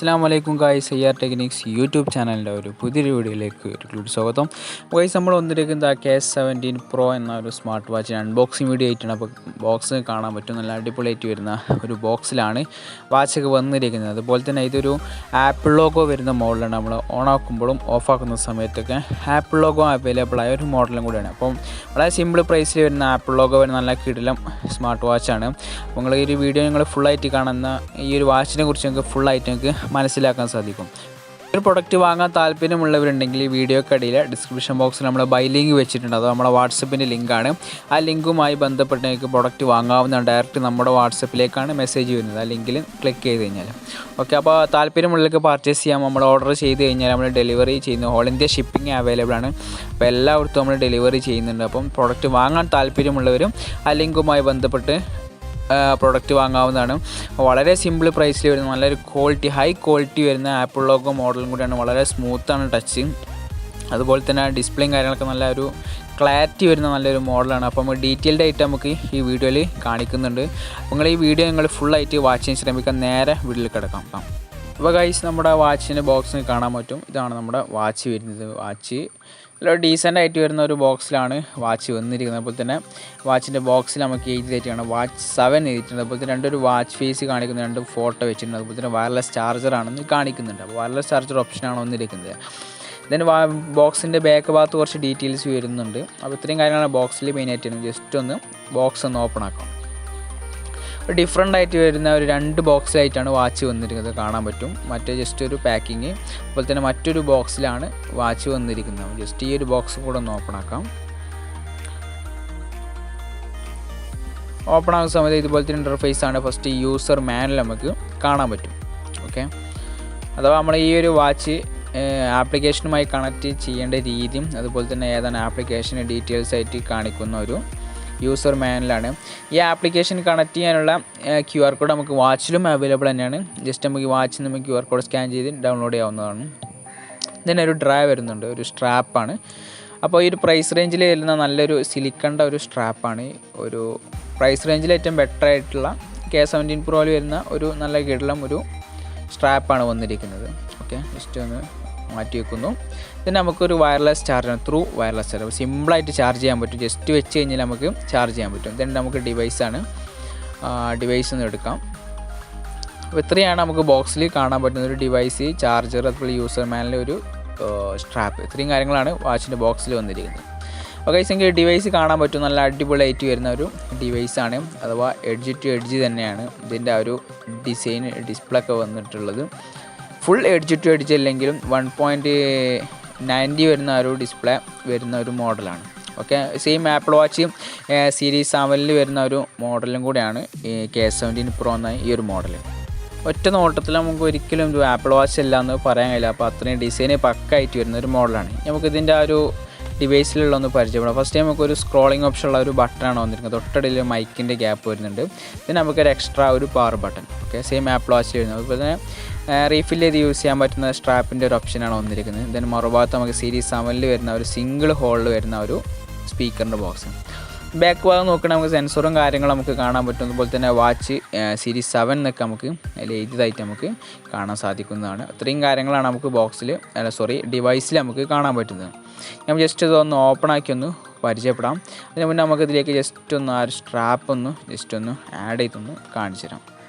Assalamualaikum guys, AR Techniques YouTube ചാനലിൻ്റെ ഒരു പുതിയൊരു വീഡിയോയിലേക്ക് ഒരിക്കലും സ്വാഗതം. ഗൈസ് നമ്മൾ വന്നിരിക്കുന്നത് K17 Pro എന്ന ഒരു സ്മാർട്ട് വാച്ചിന് അൺബോക്സിങ് വീഡിയോ ആയിട്ടാണ്. അപ്പോൾ ബോക്സ് കാണാൻ പറ്റും, നല്ല അടിപൊളിയായിട്ട് വരുന്ന ഒരു ബോക്സിലാണ് വാച്ചൊക്കെ വന്നിരിക്കുന്നത്. അതുപോലെ തന്നെ ഇതൊരു ആപ്പിൾ ലോഗോ വരുന്ന മോഡലാണ്. നമ്മൾ ഓൺ ആക്കുമ്പോഴും ഓഫ് ആക്കുന്ന സമയത്തൊക്കെ ആപ്പിൾ ലോഗോ അവൈലബിൾ ആയ ഒരു മോഡലും കൂടിയാണ്. അപ്പം വളരെ സിമ്പിൾ പ്രൈസിൽ വരുന്ന ആപ്പിൾ ലോഗോ വരുന്ന നല്ല കിടിലം സ്മാർട്ട് വാച്ചാണ്. അപ്പോൾ നിങ്ങൾ ഈ ഒരു വീഡിയോ നിങ്ങൾ ഫുള്ളായിട്ട് കാണുന്ന ഈ ഒരു വാച്ചിനെ കുറിച്ച് നിങ്ങൾക്ക് ഫുള്ളായിട്ട് നിങ്ങൾക്ക് മനസ്സിലാക്കാൻ സാധിക്കും. ഒരു പ്രൊഡക്റ്റ് വാങ്ങാൻ താല്പര്യമുള്ളവരുണ്ടെങ്കിൽ ഈ വീഡിയോക്കടിയിൽ ഡിസ്ക്രിപ്ഷൻ ബോക്സിൽ നമ്മൾ ബൈ ലിങ്ക് വെച്ചിട്ടുണ്ട്. അത് നമ്മുടെ വാട്സപ്പിൻ്റെ ലിങ്കാണ്. ആ ലിങ്കുമായി ബന്ധപ്പെട്ട് നിങ്ങൾക്ക് പ്രൊഡക്റ്റ് വാങ്ങാവുന്നതാണ്. ഡയറക്റ്റ് നമ്മുടെ വാട്സപ്പിലേക്കാണ് മെസ്സേജ് വരുന്നത്. ആ ലിങ്കിൽ ക്ലിക്ക് ചെയ്ത് കഴിഞ്ഞാൽ ഓക്കെ. അപ്പോൾ താല്പര്യമുള്ളവർക്ക് പർച്ചേസ് ചെയ്യാം. നമ്മൾ ഓർഡർ ചെയ്ത് കഴിഞ്ഞാൽ നമ്മൾ ഡെലിവറി ചെയ്യുന്നു. ഓൾ ഇന്ത്യ ഷിപ്പിംഗ് അവൈലബിൾ ആണ്. അപ്പോൾ എല്ലായിടത്തും നമ്മൾ ഡെലിവറി ചെയ്യുന്നുണ്ട്. അപ്പം പ്രൊഡക്റ്റ് വാങ്ങാൻ താല്പര്യമുള്ളവരും ആ ലിങ്കുമായി ബന്ധപ്പെട്ട് പ്രൊഡക്റ്റ് വാങ്ങാവുന്നതാണ്. വളരെ സിമ്പിൾ പ്രൈസിൽ വരുന്ന നല്ലൊരു ക്വാളിറ്റി ഹൈ ക്വാളിറ്റി വരുന്ന ആപ്പിൾ ലോഗോ മോഡലും കൂടിയാണ്. വളരെ സ്മൂത്താണ് ടച്ച്. അതുപോലെ തന്നെ ഡിസ്പ്ലേയും കാര്യങ്ങളൊക്കെ നല്ല ഒരു ക്ലാരിറ്റി വരുന്ന നല്ലൊരു മോഡലാണ്. അപ്പോൾ നമ്മൾ ഡീറ്റെയിൽഡ് ആയിട്ട് നമുക്ക് ഈ വീഡിയോയിൽ കാണിക്കുന്നുണ്ട്. നിങ്ങൾ ഈ വീഡിയോ നിങ്ങൾ ഫുള്ളായിട്ട് വാച്ച് ചെയ്യാൻ ശ്രമിക്കാൻ നേരെ വീഡിയോയിൽ കിടക്കാം. അപ്പോൾ ഗൈസ് നമ്മുടെ വാച്ചിൻ്റെ ബോക്സിന് കാണാൻ പറ്റും. ഇതാണ് നമ്മുടെ വാച്ച് വരുന്നത്. വാച്ച് നല്ല ഡീസൻ്റ് ആയിട്ട് വരുന്ന ഒരു ബോക്സിലാണ് വാച്ച് വന്നിരിക്കുന്നത്. അതുപോലെ തന്നെ വാച്ചിൻ്റെ ബോക്സിൽ നമുക്ക് എഴുതിയിട്ടാണ് വാച്ച് 7 എഴുതിയിട്ടുണ്ട്. അതുപോലെ തന്നെ രണ്ടൊരു വാച്ച് ഫേസ് കാണിക്കുന്ന രണ്ട് ഫോട്ടോ വെച്ചിട്ടുണ്ട്. അതുപോലെ തന്നെ വയർലെസ് ചാർജറാണെന്ന് കാണിക്കുന്നുണ്ട്. അപ്പോൾ വയർലെസ് ചാർജർ ഓപ്ഷനാണ് വന്നിരിക്കുന്നത്. ഇതിന് ബോക്സിൻ്റെ ബാക്ക് ഭാഗത്ത് കുറച്ച് ഡീറ്റെയിൽസ് വരുന്നുണ്ട്. അപ്പോൾ ഇത്രയും കാര്യങ്ങളാണ് ബോക്സിൽ മെയിനായിട്ട്. ജസ്റ്റ് ഒന്ന് ബോക്സ് ഒന്ന് ഓപ്പൺ ആക്കാം. ഡിഫറെൻ്റ് ആയിട്ട് വരുന്ന ഒരു 2 ബോക്സിലായിട്ടാണ് വാച്ച് വന്നിരിക്കുന്നത്, കാണാൻ പറ്റും. മറ്റേ ജസ്റ്റ് ഒരു പാക്കിങ്. അതുപോലെ തന്നെ മറ്റൊരു ബോക്സിലാണ് വാച്ച് വന്നിരിക്കുന്നത്. ജസ്റ്റ് ഈ ഒരു ബോക്സ് കൂടെ ഒന്ന് ഓപ്പൺ ആക്കാം. ഓപ്പൺ ആകുന്ന സമയത്ത് ഇതുപോലത്തെ ഇൻ്റർഫേസ് ആണ്. ഫസ്റ്റ് യൂസർ മാനുവൽ നമുക്ക് കാണാൻ പറ്റും. ഓക്കെ, അഥവാ നമ്മൾ ഈ ഒരു വാച്ച് ആപ്ലിക്കേഷനുമായി കണക്ട് ചെയ്യേണ്ട രീതിയും അതുപോലെ തന്നെ ഏതാണ് ആപ്ലിക്കേഷൻ ഡീറ്റെയിൽസ് ആയിട്ട് കാണിക്കുന്ന ഒരു യൂസർ മാനുവലാണ്. ഈ ആപ്ലിക്കേഷൻ കണക്ട് ചെയ്യാനുള്ള QR കോഡ് നമുക്ക് വാച്ചിലും അവൈലബിൾ തന്നെയാണ്. ജസ്റ്റ് നമുക്ക് ഈ വാച്ചിൽ നമുക്ക് QR കോഡ് സ്കാൻ ചെയ്ത് ഡൗൺലോഡ് ചെയ്യാവുന്നതാണ്. ഇതിന് ഒരു ഡ്രൈ വരുന്നുണ്ട്, ഒരു സ്ട്രാപ്പാണ്. അപ്പോൾ ഈ ഒരു പ്രൈസ് റേഞ്ചിൽ വരുന്ന നല്ലൊരു സിലിക്കണ്ട ഒരു സ്ട്രാപ്പാണ്. ഒരു പ്രൈസ് റേഞ്ചിൽ ഏറ്റവും ബെറ്റർ ആയിട്ടുള്ള K17 Proയിൽ വരുന്ന ഒരു നല്ല കിടലം ഒരു സ്ട്രാപ്പാണ് വന്നിരിക്കുന്നത്. ഓക്കെ, ജസ്റ്റ് ഒന്ന് മാറ്റി വെക്കുന്നു. പിന്നെ നമുക്കൊരു വയർലെസ് ചാർജാണ്, ത്രൂ വയർലെസ് ചാർജ്. സിമ്പിളായിട്ട് ചാർജ് ചെയ്യാൻ പറ്റും. ജസ്റ്റ് വെച്ച് കഴിഞ്ഞാൽ നമുക്ക് ചാർജ് ചെയ്യാൻ പറ്റും. then നമുക്ക് ഡിവൈസാണ്, ഡിവൈസ് ഒന്ന് എടുക്കാം. അപ്പോൾ ഇത്രയാണ് നമുക്ക് ബോക്സിൽ കാണാൻ പറ്റുന്ന ഒരു ഡിവൈസ്, ചാർജർ, അതുപോലെ യൂസർ മാനുവൽ, ഒരു സ്ട്രാപ്പ്. ഇത്രയും കാര്യങ്ങളാണ് വാച്ചിൻ്റെ ബോക്സിൽ വന്നിരിക്കുന്നത്. ഓക്കെ, എനിക്ക് ഡിവൈസ് കാണാൻ പറ്റും. നല്ല അടിപൊളിയായിട്ട് വരുന്ന ഒരു ഡിവൈസാണ്. അഥവാ എഡ്ജ് ടു എഡ്ജ് തന്നെയാണ് ഇതിൻ്റെ ആ ഒരു ഡിസൈൻ, ഡിസ്പ്ലേ ഒക്കെ വന്നിട്ടുള്ളത്. ഫുൾ എഡ്ജ് ടു എഡ്ജ് അല്ലെങ്കിലും 1.90 വരുന്ന ഒരു ഡിസ്പ്ലേ വരുന്ന ഒരു മോഡലാണ്. Okay, same apple watch series 7 വരുന്ന ഒരു മോഡലും കൂടെയാണ് K17 Pro എന്ന ഈ ഒരു മോഡൽ. ഒറ്റ നോട്ടത്തിൽ നമുക്ക് ഒരിക്കലും ഇത് ആപ്പിൾ വാച്ച് അല്ല എന്ന് പറയാൻ കഴിയില്ല. അപ്പോൾ അത്രയും ഡിസൈന് പക്കായിട്ട് വരുന്ന ഒരു മോഡലാണ്. നമുക്കിതിൻ്റെ ആ ഒരു ഡിവൈസിലുള്ള ഒന്ന് പരിചയപ്പെടാം. ഫസ്റ്റ് ടൈം നമുക്കൊരു സ്ക്രോളിംഗ് ഓപ്ഷനുള്ള ഒരു ബട്ടണാണ് വന്നിരിക്കുന്നത്. തൊട്ടടിയിൽ മൈക്കിൻ്റെ ഗ്യാപ്പ് വരുന്നുണ്ട്. പിന്നെ നമുക്കൊരു എക്സ്ട്രാ ഒരു power button. Okay, same Apple വാച്ചിൽ വരുന്നത്. അതുപോലെ തന്നെ റീഫിൽ ചെയ്ത് യൂസ് ചെയ്യാൻ പറ്റുന്ന സ്ട്രാപ്പിൻ്റെ ഒരു ഓപ്ഷനാണ് വന്നിരിക്കുന്നത്. ഇതിന് മറുഭാഗത്ത് നമുക്ക് സീരീസ് 7 വരുന്ന ഒരു സിംഗിൾ ഹോളിൽ വരുന്ന ഒരു സ്പീക്കറിൻ്റെ ബോക്സ്. ബാക്ക് ഭാഗം നോക്കുകയാണെങ്കിൽ നമുക്ക് സെൻസറും കാര്യങ്ങളും നമുക്ക് കാണാൻ പറ്റും. അതുപോലെ തന്നെ വാച്ച് സീരീസ് 7 എന്നൊക്കെ നമുക്ക് അതിൽ എഴുതിയതായിട്ട് നമുക്ക് കാണാൻ സാധിക്കുന്നതാണ്. ഇത്രയും കാര്യങ്ങളാണ് നമുക്ക് ബോക്സിൽ ഡിവൈസിൽ നമുക്ക് കാണാൻ പറ്റുന്നത്. ഞാൻ ജസ്റ്റ് ഇതൊന്ന് ഓപ്പൺ ആക്കി ഒന്ന് പരിചയപ്പെടാം. അതിന് മുന്നേ നമുക്കിതിലേക്ക് ജസ്റ്റ് ഒന്ന് ആ ഒരു സ്ട്രാപ്പ് ഒന്ന് ജസ്റ്റ് ഒന്ന് ആഡ് ചെയ്തൊന്ന് കാണിച്ചു തരാം.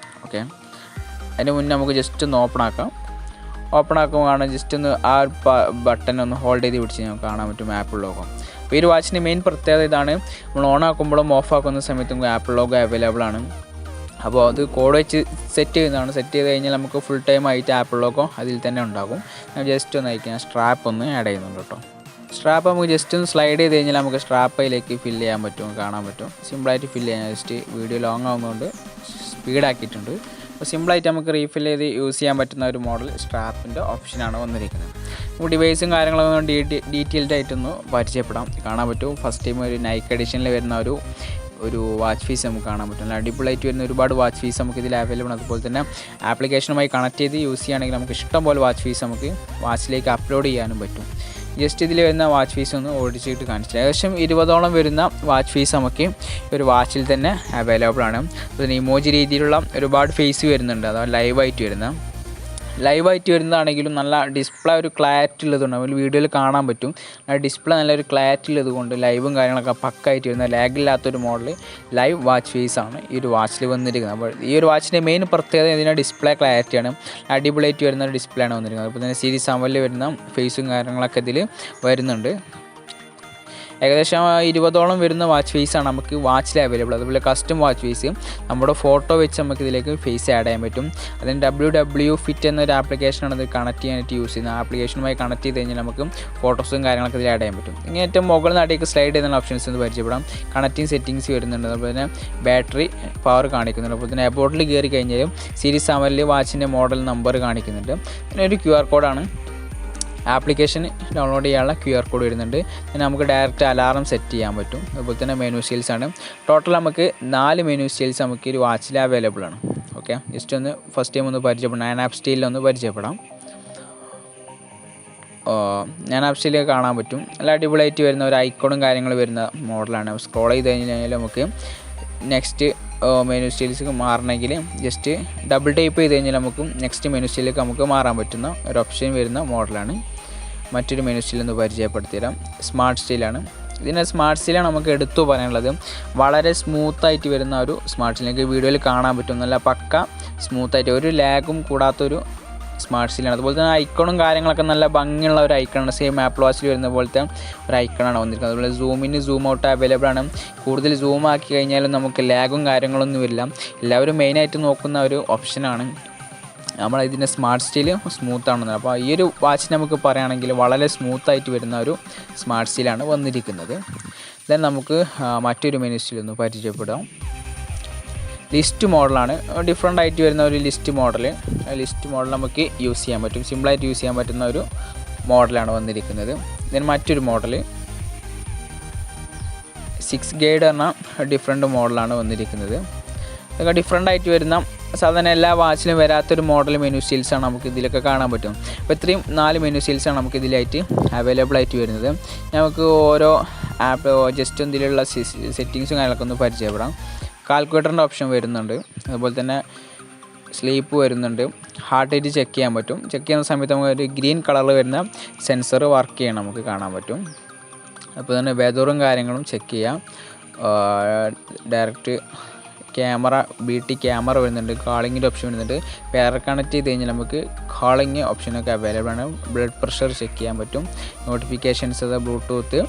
ഓക്കെ, അതിന് മുന്നേ നമുക്ക് ജസ്റ്റ് ഒന്ന് ഓപ്പൺ ആക്കാം. ഓപ്പൺ ആക്കുമ്പോൾ ജസ്റ്റ് ഒന്ന് ആ ബട്ടൺ ഒന്ന് ഹോൾഡ് ചെയ്ത് പിടിച്ച് നമുക്ക് കാണാൻ പറ്റും ആപ്പിൾ ലോഗോ. അപ്പോൾ ഈ ഒരു വാച്ചിൻ്റെ മെയിൻ പ്രത്യേകത ഇതാണ്. നമ്മൾ ഓൺ ആക്കുമ്പോഴും ഓഫ് ആക്കുന്ന സമയത്തും ആപ്പിൾ ലോഗോ അവൈലബിൾ ആണ്. അപ്പോൾ അത് കോഡ് വെച്ച് സെറ്റ് ചെയ്യുന്നതാണ്. സെറ്റ് ചെയ്ത് കഴിഞ്ഞാൽ നമുക്ക് ഫുൾ ടൈം ആയിട്ട് ആപ്പിൾ ലോഗോ അതിൽ തന്നെ ഉണ്ടാകും. ഞാൻ ജസ്റ്റ് ഒന്ന് അയക്കാം, സ്ട്രാപ്പ് ഒന്ന് ആഡ് ചെയ്യുന്നുണ്ട് കേട്ടോ. സ്ട്രാപ്പ് നമുക്ക് ജസ്റ്റ് ഒന്ന് സ്ലൈഡ് ചെയ്ത് കഴിഞ്ഞാൽ നമുക്ക് സ്ട്രാപ്പയിലേക്ക് ഫില്ല് ചെയ്യാൻ പറ്റും, കാണാൻ പറ്റും. സിമ്പിളായിട്ട് ഫില്ല് ചെയ്യാൻ ജസ്റ്റ് വീഡിയോ ലോങ് ആകുന്നതുകൊണ്ട് സ്പീഡാക്കിയിട്ടുണ്ട്. അപ്പോൾ സിമ്പിളായിട്ട് നമുക്ക് റീഫിൽ ചെയ്ത് യൂസ് ചെയ്യാൻ പറ്റുന്ന ഒരു മോഡൽ സ്ട്രാപ്പിൻ്റെ ഓപ്ഷനാണ് വന്നിരിക്കുന്നത്. നമുക്ക് ഡിവൈസും കാര്യങ്ങളൊന്നും ഡീറ്റെയിൽഡ് ആയിട്ടൊന്ന് പരിചയപ്പെടാം, കാണാൻ പറ്റും. ഫസ്റ്റ് ടൈം ഒരു നൈക്ക് എഡിഷനിൽ വരുന്ന ഒരു വാച്ച് ഫീസ് നമുക്ക് കാണാൻ പറ്റും. അടിപൊളിയായിട്ട് വരുന്ന ഒരുപാട് വാച്ച് ഫീസ് നമുക്ക് ഇതിൽ അവൈലബിൾ ആണ്. അതുപോലെ തന്നെ ആപ്ലിക്കേഷനുമായി കണക്ട് ചെയ്ത് യൂസ് ചെയ്യുകയാണെങ്കിൽ നമുക്ക് ഇഷ്ടം പോലെ വാച്ച് ഫീസ് നമുക്ക് വാച്ചിലേക്ക് അപ്ലോഡ് ചെയ്യാനും പറ്റും. ജസ്റ്റ് ഇതിൽ വരുന്ന വാച്ച് ഫീസ് ഒന്ന് ഓടിച്ചിട്ട് കാണിച്ചില്ല. ഏകദേശം 20ഓളം വരുന്ന വാച്ച് ഫീസ് നമുക്ക് ഒരു വാച്ചിൽ തന്നെ അവൈലബിൾ ആണ്. അതിന് ഇമോജി രീതിയിലുള്ള ഒരുപാട് ഫേസ് വരുന്നുണ്ട്, അഥവാ ലൈവായിട്ട് വരുന്ന ലൈവായിട്ട് വരുന്നതാണെങ്കിലും നല്ല ഡിസ്പ്ലേ ഒരു ക്ലാരിറ്റി ഉള്ളതുകൊണ്ട് നമ്മൾ വീഡിയോയിൽ കാണാൻ പറ്റും. ഡിസ്പ്ലേ നല്ലൊരു ക്ലാരിറ്റി ഉള്ളത് കൊണ്ട് ലൈവും കാര്യങ്ങളൊക്കെ പക്കായിട്ട് വരുന്ന ലാഗില്ലാത്തൊരു മോഡൽ ലൈവ് വാച്ച് ഫേസ് ആണ് ഈ ഒരു വാച്ചിൽ വന്നിരിക്കുന്നത്. അപ്പോൾ ഈ ഒരു വാച്ചിൻ്റെ മെയിൻ പ്രത്യേകത ഇതിൻ്റെ ഡിസ്പ്ലേ ക്ലാരിറ്റിയാണ്. അടിപൊളിയായിട്ട് വരുന്ന ഒരു ഡിസ്പ്ലേ ആണ് വന്നിരിക്കുന്നത്. അപ്പോൾ തന്നെ സീരീസ് 7 വരുന്ന ഫേസും കാര്യങ്ങളൊക്കെ ഇതിൽ വരുന്നുണ്ട്. ഏകദേശം 20ഓളം വരുന്ന വാച്ച് ഫേസാണ് നമുക്ക് വാച്ചിൽ അവൈലബിൾ. അതുപോലെ കസ്റ്റം വാച്ച് ഫേസ് നമ്മുടെ ഫോട്ടോ വെച്ച് നമുക്ക് ഇതിലേക്ക് ഫേസ് ആഡ് ചെയ്യാൻ പറ്റും. അതിന് WW Fit എന്നൊരു ആപ്ലിക്കേഷനാണ് ഇത് കണക്ട് ചെയ്യാനായിട്ട് യൂസ് ചെയ്യുന്നത്. ആപ്ലിക്കേഷനുമായി കണക്ട് ചെയ്ത് കഴിഞ്ഞാൽ നമുക്ക് ഫോട്ടോസും കാര്യങ്ങളൊക്കെ ഇതിൽ ആഡ് ചെയ്യാൻ പറ്റും. ഇങ്ങനെ ഏറ്റവും മുകളിൽ നാട്ടിലേക്ക് സ്ലൈഡ് ചെയ്യുന്ന ഓപ്ഷൻസ് ഒന്ന് പരിചയപ്പെടാം. കണക്റ്റിംഗ് സെറ്റിങ്സ് വരുന്നുണ്ട്. അതുപോലെ തന്നെ ബാറ്ററി പവർ കാണിക്കുന്നുണ്ട്. അപ്പോൾ തന്നെ എബോട്ടിൽ കയറി കഴിഞ്ഞാലും സീരീസ് 7 വാച്ചിൻ്റെ മോഡൽ നമ്പർ കാണിക്കുന്നുണ്ട്. പിന്നെ ഒരു QR കോഡാണ്. ആപ്ലിക്കേഷൻ ഡൗൺലോഡ് ചെയ്യാനുള്ള QR കോഡ് വരുന്നുണ്ട്. പിന്നെ നമുക്ക് ഡയറക്റ്റ് അലാറം സെറ്റ് ചെയ്യാൻ പറ്റും. അതുപോലെ തന്നെ മെനു സ്റ്റൈൽസ് ആണ്. ടോട്ടൽ നമുക്ക് 4 മെനു സ്റ്റൈൽസ് നമുക്ക് ഒരു വാച്ചിൽ അവൈലബിൾ ആണ്. ഓക്കെ, ജസ്റ്റ് ഒന്ന് ഫസ്റ്റ് ടൈം ഒന്ന് പരിചയപ്പെടാം. ഞാൻ ആപ്പ് സ്റ്റൈലിലൊന്ന് പരിചയപ്പെടാം. ഞാൻ ആപ്പ് സ്റ്റൈലിൽ കാണാൻ പറ്റും. നല്ല അടിപൊളിയായിട്ട് വരുന്ന ഒരു ഐക്കോണും കാര്യങ്ങളും വരുന്ന മോഡലാണ്. സ്ക്രോൾ ചെയ്ത് കഴിഞ്ഞാൽ നമുക്ക് നെക്സ്റ്റ് മെനു സ്റ്റൈൽസ് മാറണമെങ്കിൽ ജസ്റ്റ് ഡബിൾ ടൈപ്പ് ചെയ്ത് കഴിഞ്ഞാൽ നമുക്ക് നെക്സ്റ്റ് മെനു സ്റ്റൈലിലേക്ക് നമുക്ക് മാറാൻ പറ്റുന്ന ഒരു ഓപ്ഷൻ വരുന്ന മോഡലാണ്. മറ്റൊരു മെനു സ്റ്റൈൽ ഒന്ന് പരിചയപ്പെടുത്തി തരാം. സ്മാർട്ട് സ്റ്റൈലാണ്. ഇതിൻ്റെ സ്മാർട്ട് സ്റ്റൈലാണ് നമുക്ക് എടുത്തു പറയാനുള്ളത്. വളരെ സ്മൂത്തായിട്ട് വരുന്ന ഒരു സ്മാർട്ട് സ്റ്റൈൽ നിങ്ങൾക്ക് വീഡിയോയിൽ കാണാൻ പറ്റും. നല്ല പക്ക സ്മൂത്തായിട്ട് ഒരു ലാഗും കൂടാത്തൊരു സ്മാർട്ട് സ്റ്റൈലാണ്. അതുപോലെ തന്നെ ഐക്കണും കാര്യങ്ങളൊക്കെ നല്ല ഭംഗിയുള്ള ഒരു ഐക്കണാണ്. സെയിം ആപ്പിൾ വാച്ചിൽ വരുന്ന പോലത്തെ ഒരു ഐക്കണാണ് വന്നിരിക്കുന്നത്. അതുപോലെ സൂമിന് സൂം ഔട്ട് അവൈലബിൾ ആണ്. കൂടുതൽ സൂം ആക്കി കഴിഞ്ഞാലും നമുക്ക് ലാഗും കാര്യങ്ങളൊന്നും വരില്ല. എല്ലാവരും മെയിനായിട്ട് നോക്കുന്ന ഒരു ഓപ്ഷനാണ് നമ്മൾ ഇതിൻ്റെ സ്മാർട്ട് സ്റ്റൈൽ സ്മൂത്താണെന്ന്. അപ്പോൾ ഈ ഒരു വാച്ച് നമുക്ക് പറയുകയാണെങ്കിൽ വളരെ സ്മൂത്തായിട്ട് വരുന്ന ഒരു സ്മാർട്ട് സ്റ്റൈലാണ് വന്നിരിക്കുന്നത്. ദെൻ നമുക്ക് മറ്റൊരു മെനു സ്റ്റൈൽ ഒന്ന് പരിചയപ്പെടാം. ലിസ്റ്റ് മോഡലാണ്. ഡിഫറെൻ്റ് ആയിട്ട് വരുന്ന ഒരു ലിസ്റ്റ് മോഡൽ നമുക്ക് യൂസ് ചെയ്യാൻ പറ്റും. സിമ്പിളായിട്ട് യൂസ് ചെയ്യാൻ പറ്റുന്ന ഒരു മോഡലാണ് വന്നിരിക്കുന്നത്. ദെൻ മറ്റൊരു മോഡൽ 6 ഗൈഡ് എന്ന ഡിഫറെൻ്റ് മോഡലാണ് വന്നിരിക്കുന്നത്. ഇതൊക്കെ ഡിഫറെൻ്റ് ആയിട്ട് വരുന്ന സാധാരണ എല്ലാ വാച്ചിലും വരാത്തൊരു മോഡൽ മെനു സ്റ്റൈൽസാണ് നമുക്ക് ഇതിലൊക്കെ കാണാൻ പറ്റും. അപ്പോൾ ഇത്രയും 4 മെനു സ്റ്റൈൽസാണ് നമുക്ക് ഇതിലായിട്ട് അവൈലബിൾ ആയിട്ട് വരുന്നത്. നമുക്ക് ഓരോ ആപ്പ് ജസ്റ്റ് എന്തിലുള്ള സെറ്റിങ്സും കാര്യങ്ങളൊക്കെ ഒന്ന് പരിചയപ്പെടാം. കാൽക്കുലേറ്ററിൻ്റെ ഓപ്ഷൻ വരുന്നുണ്ട്. അതുപോലെ തന്നെ സ്ലീപ്പ് വരുന്നുണ്ട്. ഹാർട്ട് റേറ്റ് ചെക്ക് ചെയ്യാൻ പറ്റും. ചെക്ക് ചെയ്യുന്ന സമയത്ത് നമുക്ക് ഒരു ഗ്രീൻ കളറിൽ വരുന്ന സെൻസർ വർക്ക് ചെയ്യണം നമുക്ക് കാണാൻ പറ്റും. അപ്പോൾ തന്നെ വെതറും കാര്യങ്ങളും ചെക്ക് ചെയ്യാം. ഡയറക്റ്റ് ക്യാമറ BT ക്യാമറ വരുന്നുണ്ട്. കോളിങ്ങിൻ്റെ ഓപ്ഷൻ വരുന്നുണ്ട്. പെയർ കണക്ട് ചെയ്ത് കഴിഞ്ഞാൽ നമുക്ക് കോളിങ് ഓപ്ഷനൊക്കെ അവൈലബിൾ ആണ്. ബ്ലഡ് പ്രഷർ ചെക്ക് ചെയ്യാൻ പറ്റും. നോട്ടിഫിക്കേഷൻസ്, അത് ബ്ലൂടൂത്ത്.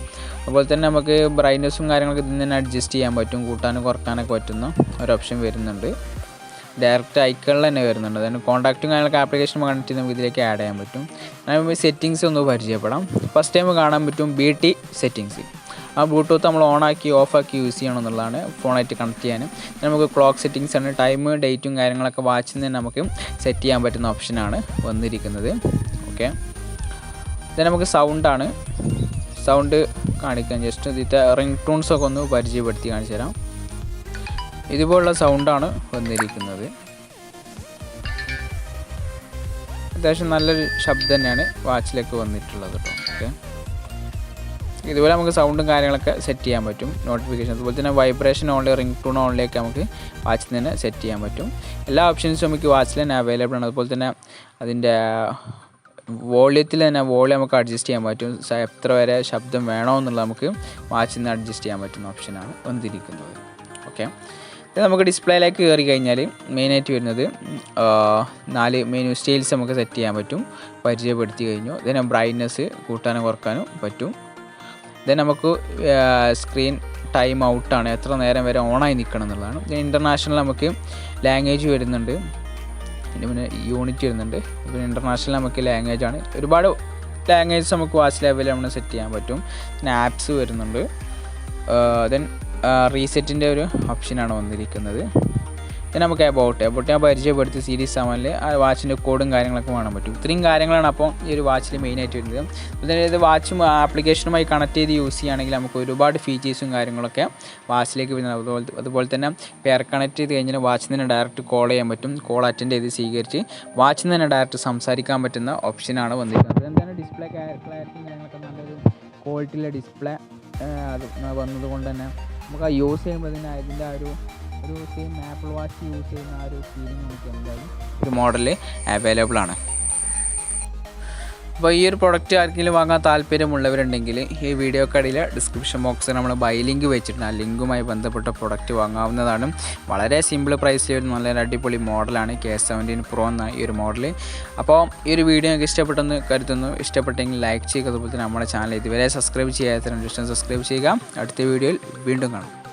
അതുപോലെ തന്നെ നമുക്ക് ബ്രൈറ്റ്നസ്സും കാര്യങ്ങളൊക്കെ ഇതിൽ തന്നെ അഡ്ജസ്റ്റ് ചെയ്യാൻ പറ്റും. കൂട്ടാനും കുറക്കാനൊക്കെ പറ്റുന്ന ഒരു ഓപ്ഷൻ വരുന്നുണ്ട്. ഡയറക്റ്റ് ഐക്കണിൽ തന്നെ വരുന്നുണ്ട്. അതിന് കോൺടാക്റ്റും കാര്യങ്ങളൊക്കെ ആപ്ലിക്കേഷൻ കണക്ട് ചെയ്ത് നമുക്ക് ഇതിലേക്ക് ആഡ് ചെയ്യാൻ പറ്റും. നമുക്ക് സെറ്റിങ്സ് ഒന്ന് പരിചയപ്പെടാം. ഫസ്റ്റ് ടൈം കാണാൻ പറ്റും BT സെറ്റിങ്സ്. ആ ബ്ലൂടൂത്ത് നമ്മൾ ഓണാക്കി ഓഫാക്കി യൂസ് ചെയ്യണം എന്നുള്ളതാണ് ഫോണായിട്ട് കണക്ട് ചെയ്യാൻ. നമുക്ക് ക്ലോക്ക് സെറ്റിങ്സ് ആണ്. ടൈം ഡേറ്റും കാര്യങ്ങളൊക്കെ വാച്ചിൽ നിന്ന് നമുക്ക് സെറ്റ് ചെയ്യാൻ പറ്റുന്ന ഓപ്ഷനാണ് വന്നിരിക്കുന്നത്. ഓക്കെ, ഇത് നമുക്ക് സൗണ്ടാണ്. സൗണ്ട് കാണിക്കാൻ ജസ്റ്റ് ഇതിൻ്റെ റിംഗ് ടൂൺസൊക്കെ ഒന്ന് പരിചയപ്പെടുത്തി കാണിച്ചു തരാം. ഇതുപോലുള്ള സൗണ്ടാണ് വന്നിരിക്കുന്നത്. അത്യാവശ്യം നല്ലൊരു ശബ്ദം തന്നെയാണ് വാച്ചിലേക്ക് വന്നിട്ടുള്ളത് കേട്ടോ. ഓക്കെ, ഇതുപോലെ നമുക്ക് സൗണ്ടും കാര്യങ്ങളൊക്കെ സെറ്റ് ചെയ്യാൻ പറ്റും. നോട്ടിഫിക്കേഷൻ, അതുപോലെ തന്നെ വൈബ്രേഷൻ ഓൺലി, റിംഗ് ടൂൺ ഓൺലിയൊക്കെ നമുക്ക് വാച്ചിൽ തന്നെ സെറ്റ് ചെയ്യാൻ പറ്റും. എല്ലാ ഓപ്ഷൻസും നമുക്ക് വാച്ചിൽ തന്നെ അവൈലബിൾ ആണ്. അതുപോലെ തന്നെ അതിൻ്റെ വോളിയത്തിൽ തന്നെ വോളിയം നമുക്ക് അഡ്ജസ്റ്റ് ചെയ്യാൻ പറ്റും. എത്ര വരെ ശബ്ദം വേണമെന്നുള്ളത് നമുക്ക് വാച്ചിൽ നിന്ന് അഡ്ജസ്റ്റ് ചെയ്യാൻ പറ്റുന്ന ഓപ്ഷനാണ് വന്നിരിക്കുന്നത്. ഓക്കെ, ഇത് നമുക്ക് ഡിസ്പ്ലേയിലേക്ക് കയറി കഴിഞ്ഞാൽ മെയിനായിട്ട് വരുന്നത് 4 മെനു സ്റ്റൈൽസ് നമുക്ക് സെറ്റ് ചെയ്യാൻ പറ്റും. പരിചയപ്പെടുത്തി കഴിഞ്ഞു. ഇതിന് ബ്രൈറ്റ്നസ് കൂട്ടാനും കുറക്കാനും പറ്റും. ദെൻ നമുക്ക് സ്ക്രീൻ ടൈം ഔട്ടാണ്, എത്ര നേരം വരെ ഓണായി നിൽക്കണം എന്നുള്ളതാണ്. പിന്നെ ഇൻ്റർനാഷണൽ നമുക്ക് ലാംഗ്വേജ് വരുന്നുണ്ട്. പിന്നെ യൂണിറ്റ് വരുന്നുണ്ട്. പിന്നെ ഇൻ്റർനാഷണൽ നമുക്ക് ലാംഗ്വേജാണ്. ഒരുപാട് ലാംഗ്വേജസ് നമുക്ക് വാച്ച് ലെവലിൽ നമ്മൾ സെറ്റ് ചെയ്യാൻ പറ്റും. പിന്നെ ആപ്സ് വരുന്നുണ്ട്. ദെൻ റീസെറ്റിൻ്റെ ഒരു ഓപ്ഷനാണ് വന്നിരിക്കുന്നത്. പിന്നെ നമുക്ക് എബൌട്ട് ഞാൻ പരിചയപ്പെടുത്തി സീരീസ് 7 ആ വാച്ചിൻ്റെ കോഡും കാര്യങ്ങളൊക്കെ കാണാൻ പറ്റും. ഇത്രയും കാര്യങ്ങളാണ് അപ്പോൾ ഈ ഒരു വാച്ചിൽ മെയിനായിട്ട് വരുന്നത്. അതായത് വാച്ചും ആപ്ലിക്കേഷനുമായി കണക്ട് ചെയ്ത് യൂസ് ചെയ്യുകയാണെങ്കിൽ നമുക്ക് ഒരുപാട് ഫീച്ചേഴ്സും കാര്യങ്ങളൊക്കെ വാച്ചിലേക്ക് വരുന്നത്. അതുപോലെ തന്നെ പെയർ കണക്ട് ചെയ്ത് കഴിഞ്ഞാൽ വാച്ചിൽ നിന്ന് ഡയറക്റ്റ് കോൾ ചെയ്യാൻ പറ്റും. കോൾ അറ്റൻഡ് ചെയ്ത് സ്വീകരിച്ച് വാച്ചിൽ നിന്ന് തന്നെ ഡയറക്റ്റ് സംസാരിക്കാൻ പറ്റുന്ന ഓപ്ഷനാണ് വന്നിരിക്കുന്നത്. എന്താണ് ഡിസ്പ്ലേ ക്ലാരിറ്റി കാര്യങ്ങളൊക്കെ നല്ലൊരു ക്വാളിറ്റിയിലെ ഡിസ്പ്ലേ അത് വന്നതുകൊണ്ട് തന്നെ നമുക്ക് യൂസ് ചെയ്യുമ്പോൾ തന്നെ അതിൻ്റെ ആ ഒരു സെയിം ആപ്പിൾ വാച്ച് യൂസ് ചെയ്യുന്ന ആ ഒരു ഫീലിംഗ് നമുക്ക് എന്തായാലും ഒരു മോഡൽ അവൈലബിൾ ആണ്. അപ്പോൾ ഈ ഒരു പ്രൊഡക്റ്റ് ആർക്കെങ്കിലും വാങ്ങാൻ താല്പര്യമുള്ളവരുണ്ടെങ്കിൽ ഈ വീഡിയോക്കടിയിൽ ഡിസ്ക്രിപ്ഷൻ ബോക്സിൽ നമ്മൾ ബൈ ലിങ്ക് വെച്ചിട്ടുണ്ട്. ആ ലിങ്കുമായി ബന്ധപ്പെട്ട പ്രൊഡക്റ്റ് വാങ്ങാവുന്നതാണ്. വളരെ സിമ്പിൾ പ്രൈസിൽ ഒരു നല്ല അടിപൊളി മോഡലാണ് K17 Pro എന്ന ഈ ഒരു മോഡൽ. അപ്പോൾ ഈ ഒരു വീഡിയോ നിങ്ങൾക്ക് ഇഷ്ടപ്പെട്ടെന്ന് കരുതുന്നു. ഇഷ്ടപ്പെട്ടെങ്കിൽ ലൈക്ക് ചെയ്യുക. അതുപോലെ തന്നെ നമ്മുടെ ചാനൽ ഇതുവരെ സബ്സ്ക്രൈബ് ചെയ്യാത്തവരുണ്ട്, സബ്സ്ക്രൈബ് ചെയ്യുക. അടുത്ത വീഡിയോയിൽ വീണ്ടും കാണാം.